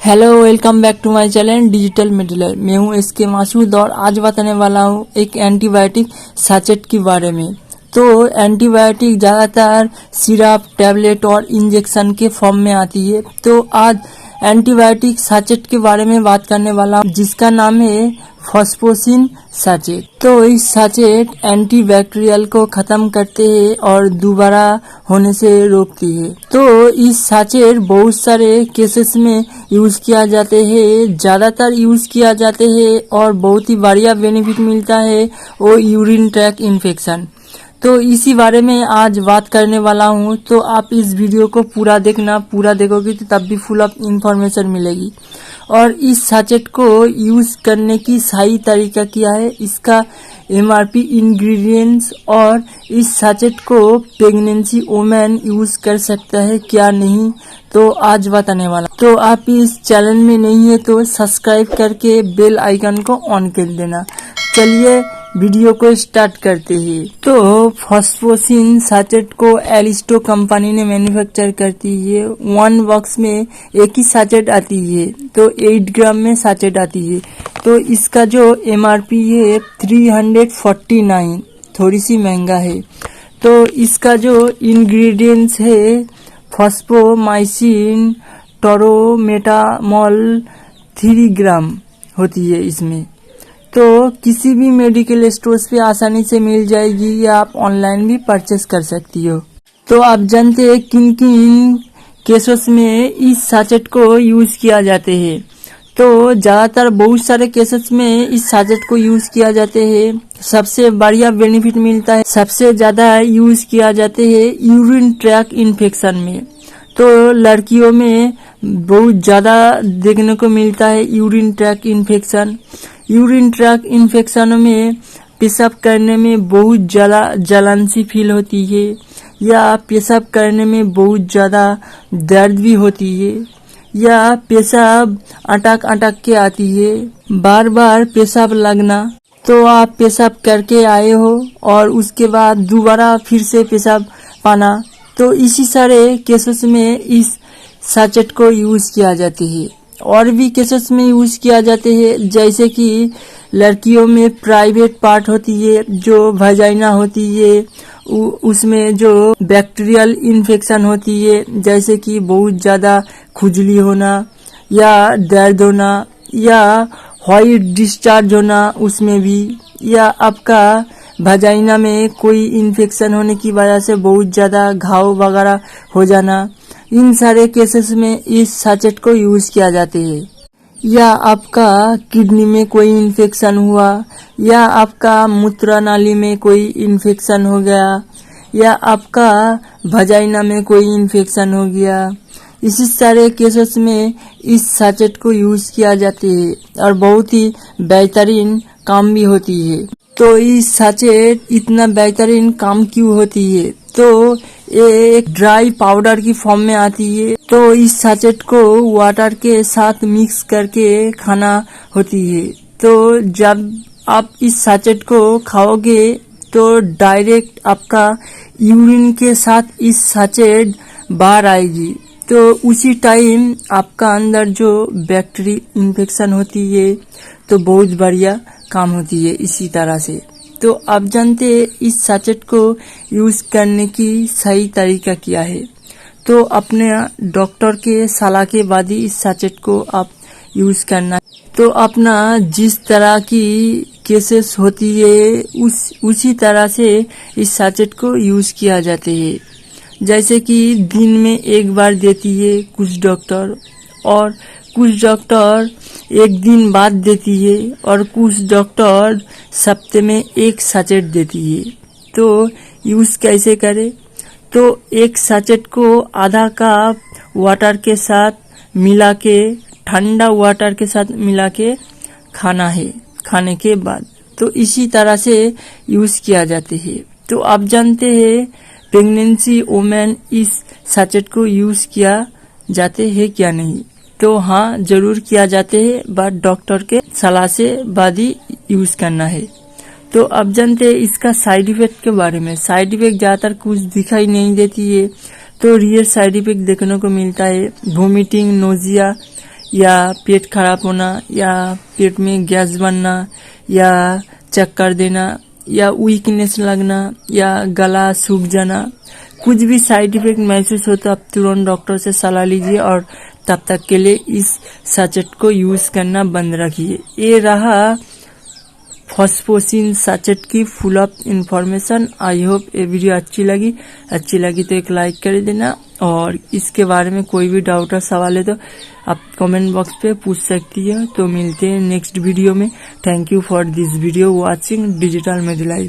Hello, welcome back to my channel digital मेडिलर। मैं हूं इसके मासूद और आज बताने वाला हूं एक एंटीबायोटिक सैचेट के बारे में। तो एंटीबायोटिक ज़्यादातर सिरप, टैबलेट और इंजेक्शन के फॉर्म में आती है। तो आज एंटीबायोटिक सैचेट के बारे में बात करने वाला हूं, जिसका नाम है फॉस्फोसिन सैचेट। तो इस सैचेट एंटीबैक्टीरियल को खत्म करते हैं और दोबारा होने से रोकती है। तो इस सैचेट बहुत सारे केसेस में यूज किया जाते हैं, ज्यादातर यूज किया जाते हैं और बहुत ही बढ़िया बेनिफिट मिलता है वो यूरिन ट्रैक इन्फेक्शन। तो इसी बारे में आज बात करने वाला हूँ। तो आप इस वीडियो को पूरा देखना, पूरा देखोगे तो तब भी फुल ऑफ इंफॉर्मेशन मिलेगी। और इस सैचेट को यूज करने की सही तरीका क्या है, इसका एमआरपी, इंग्रेडिएंट्स और इस सैचेट को प्रेगनेंसी वुमेन यूज कर सकता है क्या नहीं, तो आज बताने वाला। तो आप इस चैनल में नहीं है तो सब्सक्राइब करके बेल आइकन को ऑन कर देना। चलिए वीडियो को स्टार्ट करते हैं। तो फॉस्फोसिन सैचेट को एलिस्टो कंपनी ने मैन्युफैक्चर करती है। 1 बॉक्स में एक ही सैचेट आती है, तो 8 ग्राम में सैचेट आती है। तो इसका जो एमआरपी है 349, थोड़ी सी महंगा है। तो इसका जो इंग्रेडिएंट्स है फॉस्फोमाइसिन, टोरोमेटामॉल 3 ग्राम होती है इसमें। तो किसी भी मेडिकल स्टोर्स पे आसानी से मिल जाएगी या आप ऑनलाइन भी परचेस कर सकती हो। तो आप जानते हैं किन किन केसेस में इस सैचेट को यूज किया जाते हैं। तो ज्यादातर बहुत सारे केसेस में इस सैचेट को यूज किया जाते हैं। सबसे बढ़िया बेनिफिट मिलता है, सबसे ज्यादा यूज किया जाते हैं यूरिन ट्रैक इन्फेक्शन में। तो लड़कियों में बहुत ज्यादा देखने को मिलता है urine track infection. Urine track infection में पेशाब करने में बहुत ज्यादा जलन सी फील होती है या पेशाब करने में बहुत ज्यादा दर्द भी होती है या पेशाब अटक अटक के आती है, बार बार पेशाब लगना। तो आप पेशाब करके आए हो और उसके बाद दोबारा फिर से पेशाब पाना, तो इसी सारे केसेस में इस सैचेट को यूज किया जाते है। और भी केसेस में यूज किया जाते हैं, जैसे कि लड़कियों में प्राइवेट पार्ट होती है जो वजाइना होती है, उसमें जो बैक्टीरियल इन्फेक्शन होती है, जैसे कि बहुत ज्यादा खुजली होना या दर्द होना या व्हाइट डिस्चार्ज होना उसमें भी, या आपका वजाइना में कोई इन्फेक्शन होने की वजह से बहुत ज्यादा घाव वगैरह हो जाना, इन सारे केसेस में इस सैचेट को यूज किया जाते हैं। या आपका किडनी में कोई इन्फेक्शन हुआ या आपका मूत्र नाली में कोई इन्फेक्शन हो गया या आपका वजाइना में कोई इन्फेक्शन हो गया, इसी सारे केसेस में इस सैचेट को यूज किया जाते है और बहुत ही बेहतरीन काम भी होती है। तो इस सैचेट इतना बेहतरीन काम क्यों होती है, तो ये एक ड्राई पाउडर की फॉर्म में आती है। तो इस सैचेट को वाटर के साथ मिक्स करके खाना होती है। तो जब आप इस सैचेट को खाओगे तो डायरेक्ट आपका यूरिन के साथ इस सैचेट बाहर आएगी। तो उसी टाइम आपका अंदर जो बैक्टीरिया इन्फेक्शन होती है तो बहुत बढ़िया काम होती है इसी तरह से। तो आप जानते हैं इस सैचेट को यूज करने की सही तरीका क्या है। तो अपने डॉक्टर के सलाह के बाद ही इस सैचेट को आप यूज करना। तो अपना जिस तरह की केसेस होती है उसी तरह से इस सैचेट को यूज किया जाते है। जैसे कि दिन में एक बार देती है कुछ डॉक्टर, और कुछ डॉक्टर एक दिन बाद देती है, और कुछ डॉक्टर सप्ताह में एक सैचेट देती है। तो यूज कैसे करें, तो एक सैचेट को आधा कप वाटर के साथ मिला के, ठंडा वाटर के साथ मिला के खाना है खाने के बाद। तो इसी तरह से यूज किया जाते है। तो आप जानते हैं प्रेगनेंसी वुमेन इस सैचेट को यूज किया जाते हैं क्या नहीं, तो हाँ जरूर किया जाते हैं, बट डॉक्टर के सलाह से बाद ही यूज करना है। तो अब जानते हैं इसका साइड इफेक्ट के बारे में। साइड इफेक्ट ज्यादातर कुछ दिखाई नहीं देती है, तो रियल साइड इफेक्ट देखने को मिलता है वोमिटिंग, नोजिया या पेट खराब होना या पेट में गैस बनना या चक्कर देना या वीकनेस लगना या गला सूख जाना, कुछ भी साइड इफेक्ट महसूस हो तो आप तुरंत डॉक्टर से सलाह लीजिए और तब तक के लिए इस सचेट को यूज करना बंद रखिए। ये रहा फॉस्फोसिन सचेट की full of information. I hope ये वीडियो अच्छी लगी तो एक लाइक कर देना, और इसके बारे में कोई भी डाउट और सवाल है तो आप कमेंट बॉक्स पे पूछ सकती है। तो मिलते हैं नेक्स्ट वीडियो में। Thank you for this video watching digital medi life.